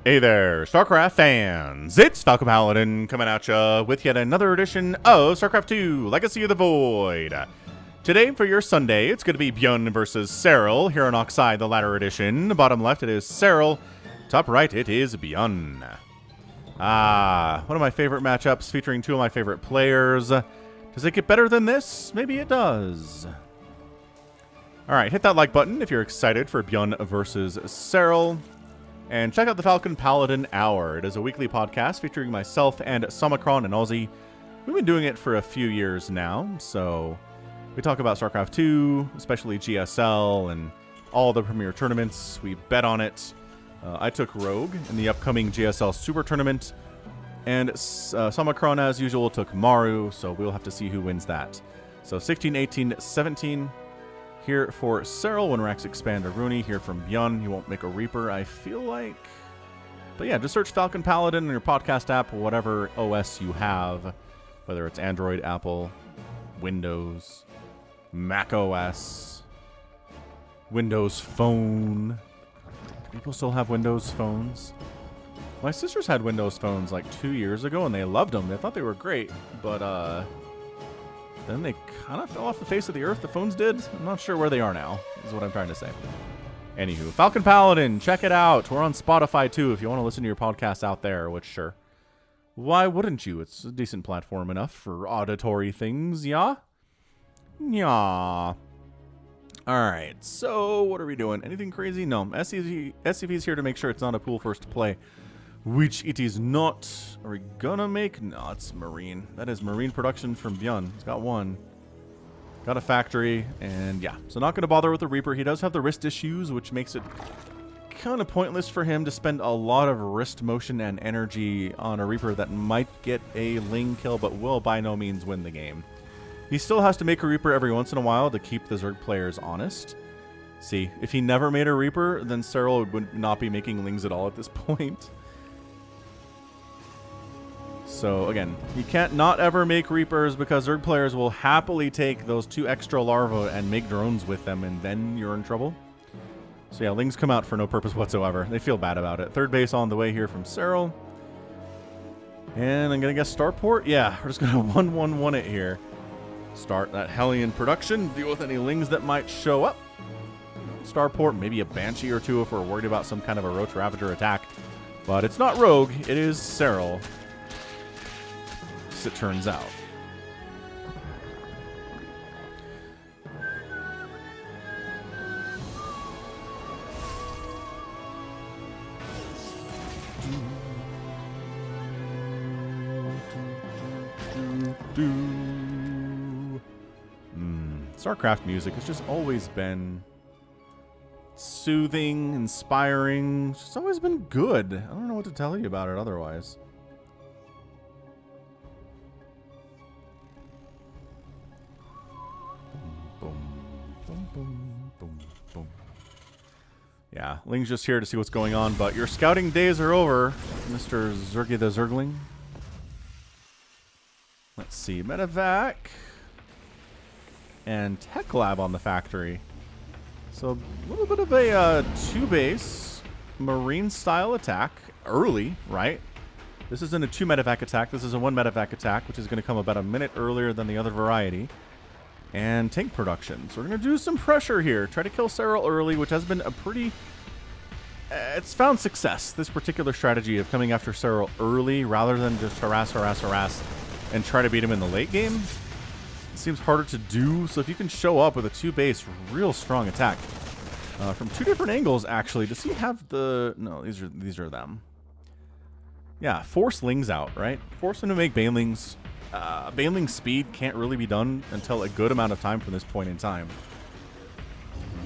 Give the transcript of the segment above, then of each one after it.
Hey there, StarCraft fans! It's Falcon Paladin coming at ya with yet another edition of StarCraft 2 Legacy of the Void. Today, for your Sunday, it's going to be ByuN versus Serral here on Oxide, the latter edition. Bottom left, it is Serral. Top right, it is ByuN. One of my favorite matchups featuring two of my favorite players. Does it get better than this? Maybe it does. Alright, hit that like button if you're excited for ByuN versus Serral. And check out the Falcon Paladin Hour. It is a weekly podcast featuring myself and Somicron and Aussie. We've been doing it for a few years now, so we talk about StarCraft 2, especially GSL, and all the premier tournaments. We bet on it. I took Rogue in the upcoming GSL Super Tournament, and Somicron, as usual, took Maru, so we'll have to see who wins that. So 16, 18, 17... here for Serral when Rax expand to Rooney. Here from ByuN, you won't make a Reaper, I feel like. But yeah, just search Falcon Paladin in your podcast app, whatever OS you have, whether it's Android, Apple, Windows, Mac OS, Windows Phone. People still have Windows phones. My sisters had Windows phones like 2 years ago, and they loved them. They thought they were great, but then they kind of fell off the face of the earth, the phones did. I'm not sure where they are now, is what I'm trying to say. Anywho, Falcon Paladin, check it out. We're on Spotify, too, if you want to listen to your podcasts out there, which, sure. Why wouldn't you? It's a decent platform enough for auditory things, yeah? Yeah. Alright, so what are we doing? Anything crazy? No. SCV's here to make sure it's not a pool first to play. Which it is not. Are we gonna make? No, it's Marine. That is Marine production from ByuN. He's got one. Got a factory, and yeah. So not gonna bother with the Reaper. He does have the wrist issues, which makes it kind of pointless for him to spend a lot of wrist motion and energy on a Reaper that might get a Ling kill, but will by no means win the game. He still has to make a Reaper every once in a while to keep the Zerg players honest. See, if he never made a Reaper, then Serral would not be making Lings at all at this point. So, again, you can't not ever make Reapers because Zerg players will happily take those 2 extra larvae and make drones with them, and then you're in trouble. So yeah, Lings come out for no purpose whatsoever. They feel bad about it. Third base on the way here from Serral. And I'm going to guess Starport? Yeah, we're just going to 1-1-1 it here. Start that Hellion production, deal with any Lings that might show up. Starport, maybe a Banshee or two if we're worried about some kind of a Roach Ravager attack. But it's not Rogue, it is Serral. It turns out. StarCraft music has just always been soothing, inspiring. It's just always been good. I don't know what to tell you about it otherwise. Yeah, Ling's just here to see what's going on, but your scouting days are over, Mr. Zergy the Zergling. Let's see, Medevac and Tech Lab on the factory. So a little bit of a 2-base Marine-style attack early, right? This isn't a 2 Medevac attack, this is a 1 Medevac attack, which is going to come about a minute earlier than the other variety. And tank production. So we're going to do some pressure here. Try to kill Serral early, which has been a pretty... it's found success, this particular strategy of coming after Serral early rather than just harass, and try to beat him in the late game. It seems harder to do, so if you can show up with a 2-base, real strong attack. From 2 different angles, actually. Does he have the... No, these are them. Yeah, force Lings out, right? Force him to make Banelings. Baneling speed can't really be done until a good amount of time from this point in time.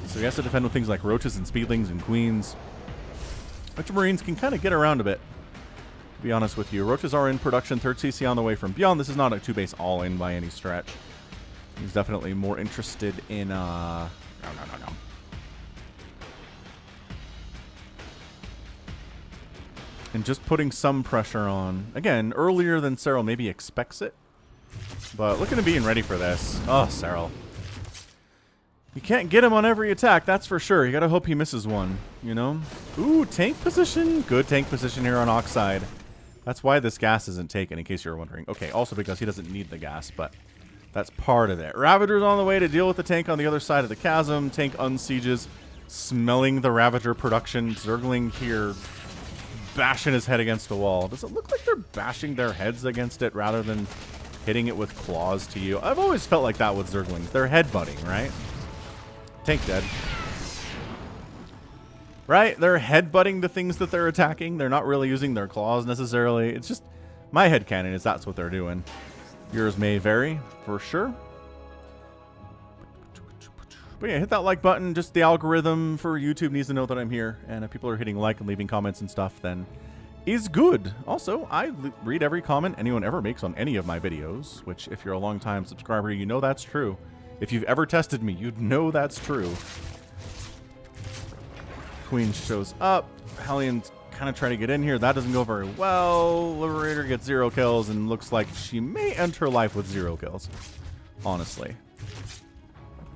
So he has to defend with things like Roaches and Speedlings and Queens, which Marines can kind of get around a bit, to be honest with you. Roaches are in production, 3rd CC on the way from ByuN. This is not a 2-base all-in by any stretch. He's definitely more interested in, no. And just putting some pressure on. Again, earlier than Serral maybe expects it. But looking at being ready for this. Oh, Serral. You can't get him on every attack, that's for sure. You gotta hope he misses one, you know? Ooh, tank position. Good tank position here on Oxide. That's why this gas isn't taken, in case you're wondering. Okay, also because he doesn't need the gas, but that's part of it. Ravager's on the way to deal with the tank on the other side of the chasm. Tank unsieges, smelling the Ravager production. Zergling here, bashing his head against the wall. Does it look like they're bashing their heads against it rather than hitting it with claws to you? I've always felt like that with Zerglings. They're headbutting, right? Tank dead. Right? They're headbutting the things that they're attacking. They're not really using their claws necessarily. It's just, my headcanon is that's what they're doing. Yours may vary, for sure. But yeah, hit that like button. Just the algorithm for YouTube needs to know that I'm here. And if people are hitting like and leaving comments and stuff, then is good. Also, I read every comment anyone ever makes on any of my videos, which if you're a long-time subscriber, you know that's true. If you've ever tested me, you'd know that's true. Queen shows up. Hellions kind of trying to get in here. That doesn't go very well. Liberator gets 0 kills and looks like she may end her life with 0 kills. Honestly.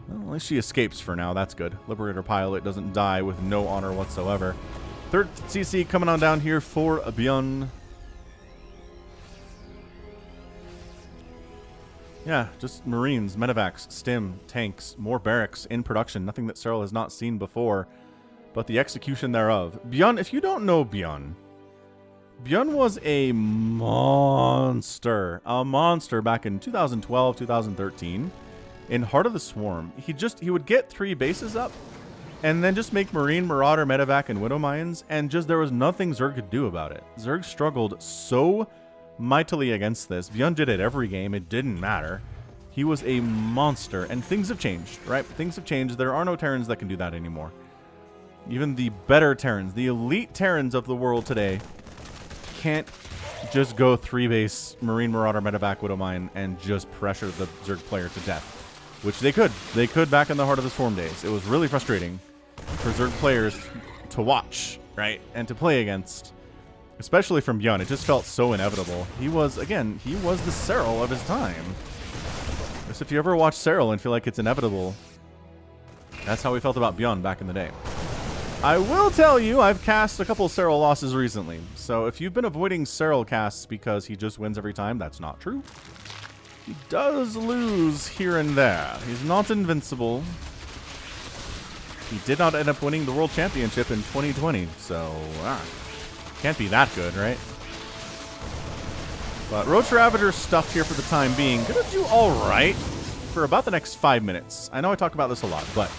Well, at least she escapes for now. That's good. Liberator pilot doesn't die with no honor whatsoever. Third CC coming on down here for ByuN. Yeah, just Marines, medevacs, stim, tanks, more barracks in production. Nothing that Serral has not seen before, but the execution thereof. ByuN, if you don't know ByuN was a monster. A monster back in 2012, 2013. In Heart of the Swarm. He would get 3 bases up, and then just make Marine, Marauder, Medevac, and Widow Mines, and just there was nothing Zerg could do about it. Zerg struggled so mightily against this. ByuN did it every game. It didn't matter. He was a monster, and things have changed, right? Things have changed. There are no Terrans that can do that anymore. Even the better Terrans, the elite Terrans of the world today, can't just go 3-base Marine, Marauder, Medevac, Widow Mine and just pressure the Zerg player to death. Which they could. They could back in the Heart of the Swarm days. It was really frustrating for Zerg players to watch, right? And to play against. Especially from ByuN. It just felt so inevitable. He was, again, he was the Serral of his time. Just if you ever watch Serral and feel like it's inevitable, that's how we felt about ByuN back in the day. I will tell you, I've cast a couple Serral losses recently. So if you've been avoiding Serral casts because he just wins every time, that's not true. He does lose here and there. He's not invincible. He did not end up winning the World Championship in 2020, so can't be that good, right? But Roach Ravager stuff here for the time being. Gonna do all right for about the next 5 minutes. I know I talk about this a lot, but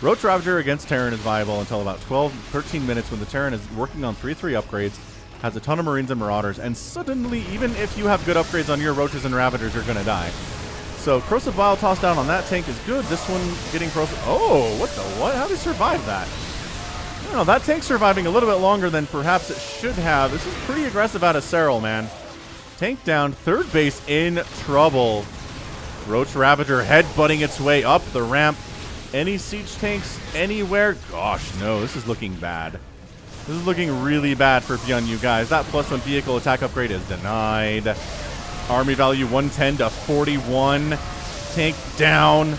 Roach Ravager against Terran is viable until about 13 minutes when the Terran is working on 3-3 upgrades, has a ton of Marines and Marauders, and suddenly, even if you have good upgrades on your Roaches and Ravagers, you're gonna die. So Corrosive Vial tossed down on that tank is good. This one getting Corrosive... Oh, what the what? How did he survive that? I don't know, that tank's surviving a little bit longer than perhaps it should have. This is pretty aggressive out of Serral, man. Tank down, third base in trouble. Roach Ravager headbutting its way up the ramp. Any siege tanks anywhere? Gosh, no, this is looking bad. This is looking really bad for ByuN, you guys. That +1 vehicle attack upgrade is denied. Army value 110 to 41. Tank down.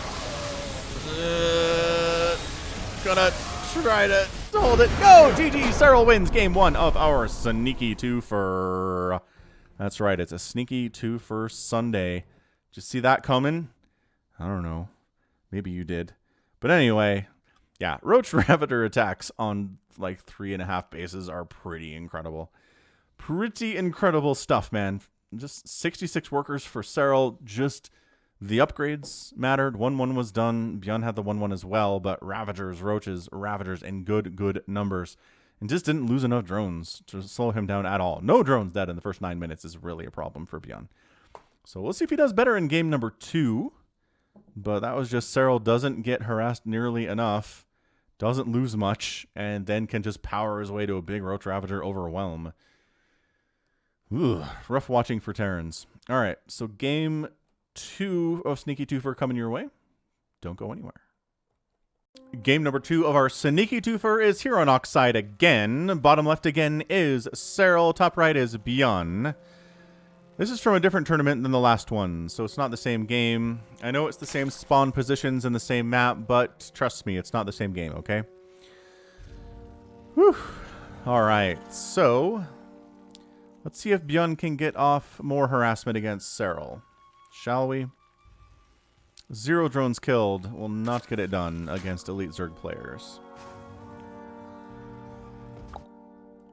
Gonna try to hold it. No! GG! Serral wins game 1 of our sneaky twofer. That's right, it's a sneaky twofer Sunday. Did you see that coming? I don't know. Maybe you did. But anyway, yeah, Roach Ravager attacks on like 3.5 bases are pretty incredible. Pretty incredible stuff, man. Just 66 workers for Serral. Just the upgrades mattered. 1-1 was done. ByuN had the 1-1 as well, but Ravagers, Roaches, Ravagers in good numbers. And just didn't lose enough drones to slow him down at all. No drones dead in the first 9 minutes is really a problem for ByuN. So we'll see if he does better in game number 2. But that was just Serral doesn't get harassed nearly enough, doesn't lose much, and then can just power his way to a big Roach Ravager overwhelm. Ooh, rough watching for Terrans. All right, so game 2 of Sneaky Twofer coming your way. Don't go anywhere. Game number 2 of our Sneaky Twofer is here on Oxide again. Bottom left again is Serral. Top right is ByuN. This is from a different tournament than the last one, so it's not the same game. I know it's the same spawn positions and the same map, but trust me, it's not the same game, okay? Whew. Alright, so let's see if ByuN can get off more harassment against Serral. Shall we? 0 drones killed will not get it done against Elite Zerg players.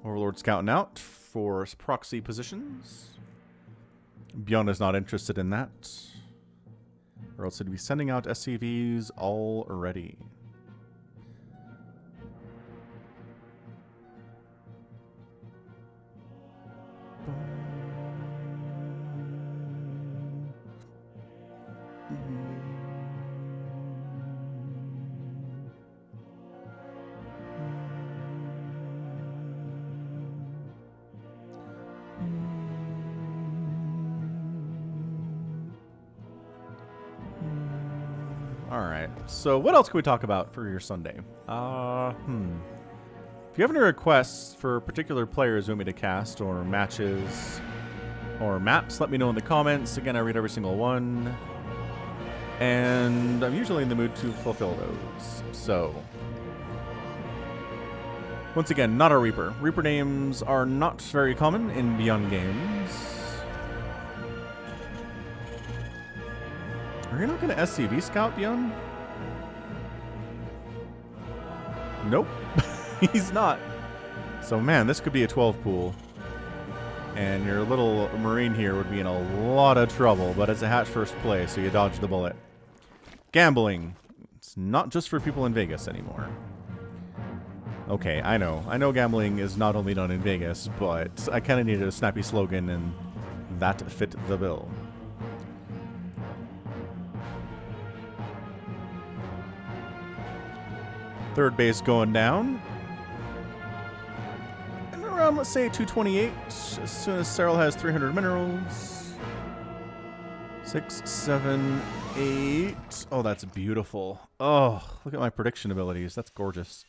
Overlord scouting out for proxy positions. ByuN is not interested in that. Or else it'd be sending out SCVs already. Alright, so what else can we talk about for your Sunday? If you have any requests for particular players you want me to cast, or matches, or maps, let me know in the comments. Again, I read every single one. And I'm usually in the mood to fulfill those. So, once again, not a Reaper. Reaper names are not very common in ByuN games. Are you not going to SCV scout, ByuN? Nope. He's not. So, man, this could be a 12 pool. And your little Marine here would be in a lot of trouble, but it's a hatch first play, so you dodge the bullet. Gambling. It's not just for people in Vegas anymore. Okay, I know. I know gambling is not only done in Vegas, but I kind of needed a snappy slogan, and that fit the bill. Third base going down. And around, let's say, 228. As soon as Serral has 300 minerals. 6, 7, 8. Oh, that's beautiful. Oh, look at my prediction abilities. That's gorgeous.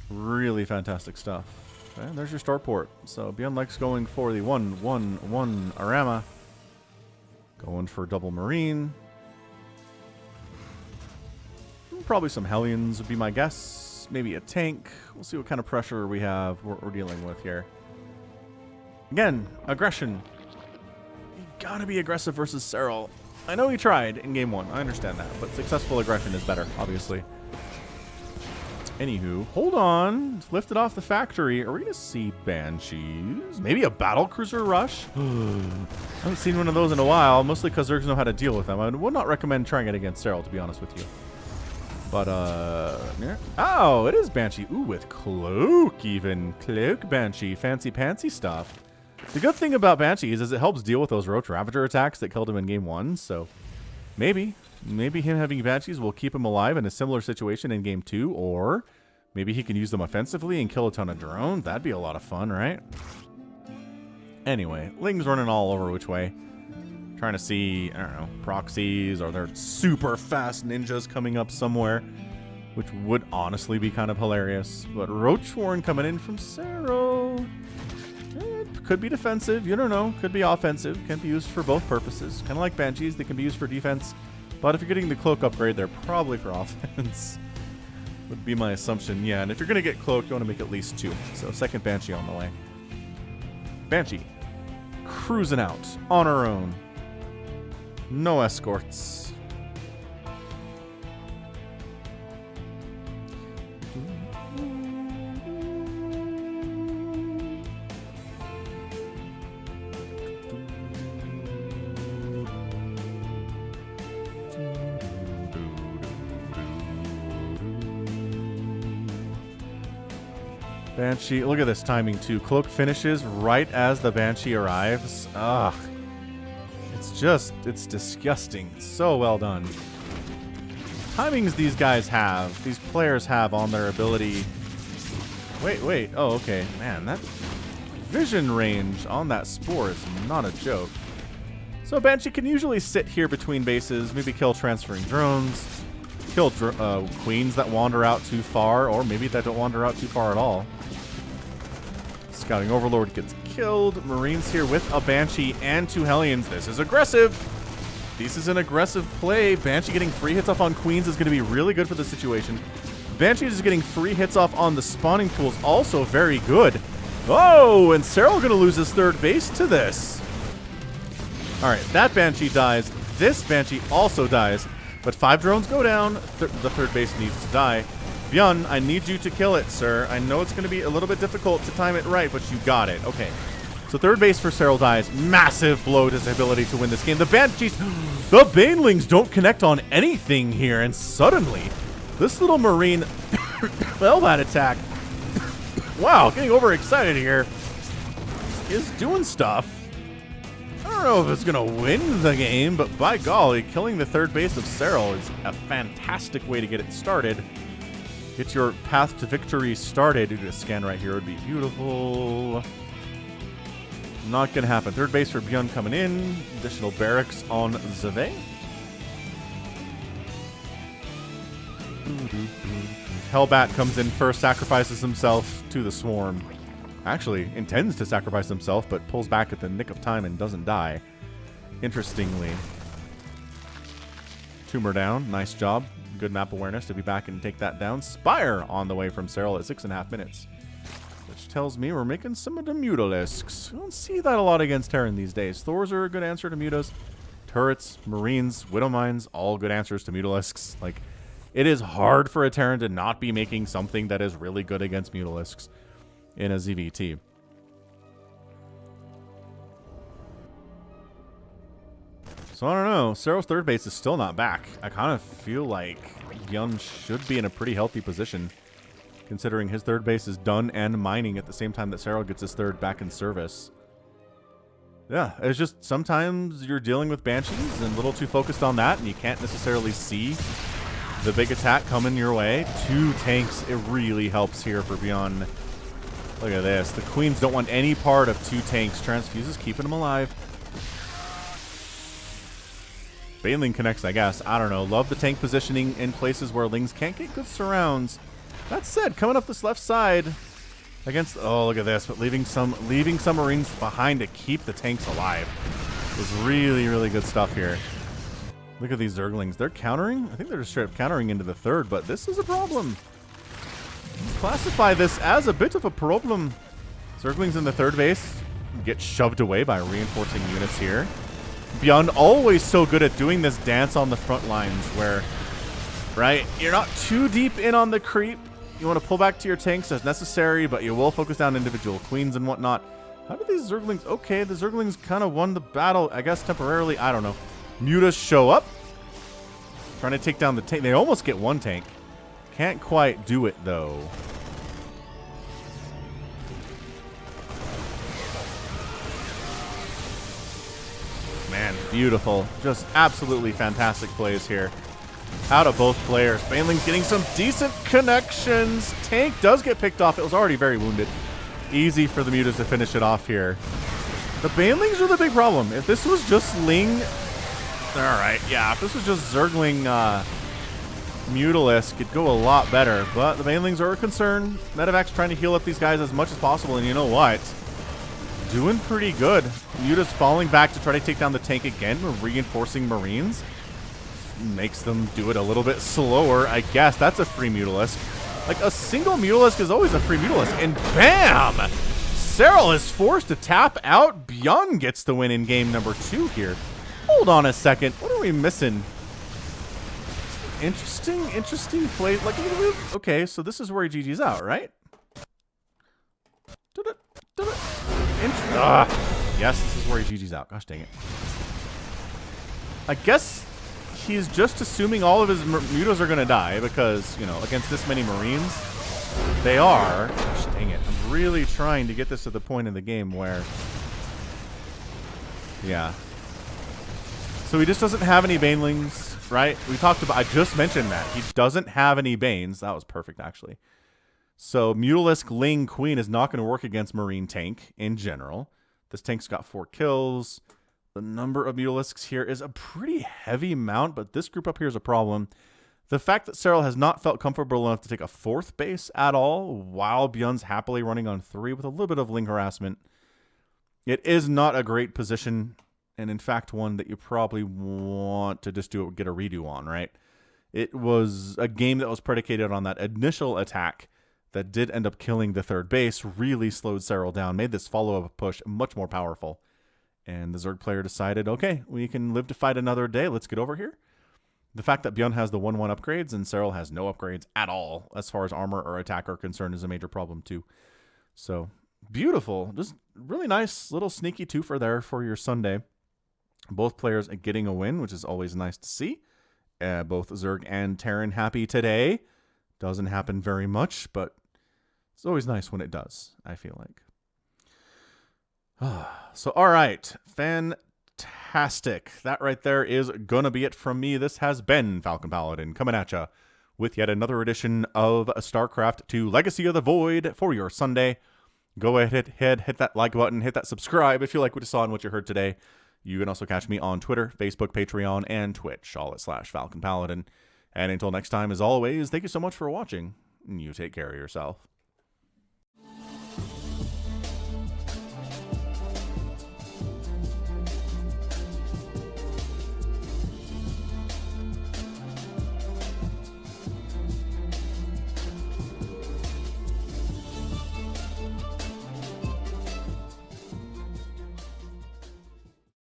Really fantastic stuff. And there's your starport. So ByuN likes going for the 1-1-1 Arama. Going for double Marine. Probably some Hellions would be my guess. Maybe a tank. We'll see what kind of pressure we're dealing with here. Again, aggression. You gotta be aggressive versus Serral. I know he tried in game 1. I understand that. But successful aggression is better, obviously. Anywho, hold on. It's lifted off the factory. Are we going to see Banshees? Maybe a battlecruiser rush? I haven't seen one of those in a while, mostly because Zergs know how to deal with them. I would not recommend trying it against Serral, to be honest with you. But, yeah. Oh, it is Banshee. Ooh, with Cloak even. Cloak Banshee. Fancy pantsy stuff. The good thing about Banshees is it helps deal with those Roach Ravager attacks that killed him in game 1, so maybe him having Banshees will keep him alive in a similar situation in game 2, or maybe he can use them offensively and kill a ton of drones. That'd be a lot of fun, right? Anyway, Ling's running all over which way. Trying to see, I don't know, proxies, or they're super fast ninjas coming up somewhere, which would honestly be kind of hilarious. But Roach Warren coming in from Serral. It could be defensive, you don't know. Could be offensive, can be used for both purposes. Kind of like Banshees, they can be used for defense. But if you're getting the Cloak upgrade, they're probably for offense. Would be my assumption, yeah. And if you're going to get Cloak, you want to make at least 2. So second Banshee on the way. Banshee. Cruising out on her own. No escorts. Banshee, look at this timing too. Cloak finishes right as the Banshee arrives. Ugh. It's disgusting. It's so well done. Timings these guys have, these players have on their ability. Wait. Oh, okay. Man, that vision range on that Spore is not a joke. So Banshee can usually sit here between bases, maybe kill transferring drones, kill queens that wander out too far, or maybe that don't wander out too far at all. Scouting Overlord gets killed Marines here with a Banshee and 2 Hellions. This is aggressive. This is an aggressive play. Banshee getting free hits off on Queens is going to be really good for the situation. Banshee is getting free hits off on the spawning pools, also very good. Oh, and Serral going to lose his 3rd base to this. All right, that Banshee dies. This Banshee also dies. But 5 drones go down. The 3rd base needs to die. ByuN, I need you to kill it, sir. I know it's going to be a little bit difficult to time it right, but you got it. Okay. So 3rd base for Serral dies. Massive blow to his ability to win this game. The Banshees, the Banelings don't connect on anything here, and suddenly, this little Marine, well, that attack, wow, getting overexcited here, is doing stuff. I don't know if it's going to win the game, but by golly, killing the 3rd base of Serral is a fantastic way to get it started. Get your path to victory started. Do a scan right here would be beautiful. Not going to happen. 3rd base for ByuN coming in. Additional barracks on Zave. Hellbat comes in first, sacrifices himself to the swarm. Actually, intends to sacrifice himself, but pulls back at the nick of time and doesn't die. Interestingly. Tumor down. Nice job. Good map awareness to be back and take that down. Spire on the way from Serral at 6.5 minutes. Which tells me we're making some of the Mutalisks. We don't see that a lot against Terran these days. Thors are a good answer to Mutas. Turrets, Marines, Widow Mines, all good answers to Mutalisks. Like, it is hard for a Terran to not be making something that is really good against Mutalisks in a ZVT. So I don't know. Serral's 3rd base is still not back. I kind of feel like ByuN should be in a pretty healthy position, considering his 3rd base is done and mining at the same time that Serral gets his 3rd back in service. Yeah, it's just sometimes you're dealing with Banshees and a little too focused on that, and you can't necessarily see the big attack coming your way. 2 tanks, it really helps here for ByuN. Look at this. The Queens don't want any part of 2 tanks. Transfuses keeping them alive. Baneling connects, I guess. I don't know. Love the tank positioning in places where Lings can't get good surrounds. That said, coming up this left side against... Oh, look at this. But leaving some Marines behind to keep the tanks alive is really, really good stuff here. Look at these Zerglings. They're countering. I think they're just straight up countering into the 3rd, but this is a problem. Let's classify this as a bit of a problem. Zerglings in the 3rd base get shoved away by reinforcing units here. ByuN always so good at doing this dance on the front lines where, right, you're not too deep in on the creep. You want to pull back to your tanks as necessary, but you will focus down individual Queens and whatnot. How do these Zerglings... Okay, the Zerglings kind of won the battle, I guess, temporarily. I don't know. Mutas show up. Trying to take down the tank. They almost get 1 tank. Can't quite do it, though. Man, beautiful. Just absolutely fantastic plays here. Out of both players. Baneling's getting some decent connections. Tank does get picked off. It was already very wounded. Easy for the Mutas to finish it off here. The Banelings are the big problem. If this was just Ling... Alright, yeah. If this was just Zergling Mutalisk, it'd go a lot better. But the Banelings are a concern. Medevac's trying to heal up these guys as much as possible. And you know what? Doing pretty good. Mutas falling back to try to take down the tank again. We're reinforcing Marines. Makes them do it a little bit slower. I guess that's a free Mutalisk. Like, a single Mutalisk is always a free Mutalisk. And bam! Serral is forced to tap out. ByuN gets the win in game number 2 here. Hold on a second. What are we missing? Interesting play. Like, okay, so this is where he GG's out, right? Yes, this is where he GG's out. Gosh dang it. I guess he's just assuming all of his Mutas are going to die because, you know, against this many Marines, they are. Gosh dang it. I'm really trying to get this to the point in the game where... Yeah. So he just doesn't have any Banelings, right? We talked about... I just mentioned that. He doesn't have any Banes. That was perfect, actually. So Mutalisk Ling Queen is not going to work against Marine Tank in general. This tank's got 4 kills. The number of Mutalisks here is a pretty heavy amount, but this group up here is a problem. The fact that Serral has not felt comfortable enough to take a 4th base at all, while ByuN's happily running on 3 with a little bit of Ling harassment. It is not a great position, and in fact, one that you probably want to just get a redo on, right? It was a game that was predicated on that initial attack that did end up killing the third base, really slowed Serral down, made this follow-up push much more powerful. And the Zerg player decided, okay, we can live to fight another day. Let's get over here. The fact that ByuN has the 1/1 upgrades and Serral has no upgrades at all as far as armor or attack are concerned is a major problem too. So beautiful. Just really nice little sneaky twofer there for your Sunday. Both players getting a win, which is always nice to see. Both Zerg and Terran happy today. Doesn't happen very much, but it's always nice when it does, I feel like. So, all right. Fantastic. That right there is going to be it from me. This has been Falcon Paladin coming at you with yet another edition of StarCraft 2 Legacy of the Void for your Sunday. Go ahead, hit that like button, hit that subscribe if you like what you saw and what you heard today. You can also catch me on Twitter, Facebook, Patreon, and Twitch, all at /Falcon Paladin. And until next time, as always, thank you so much for watching. You take care of yourself.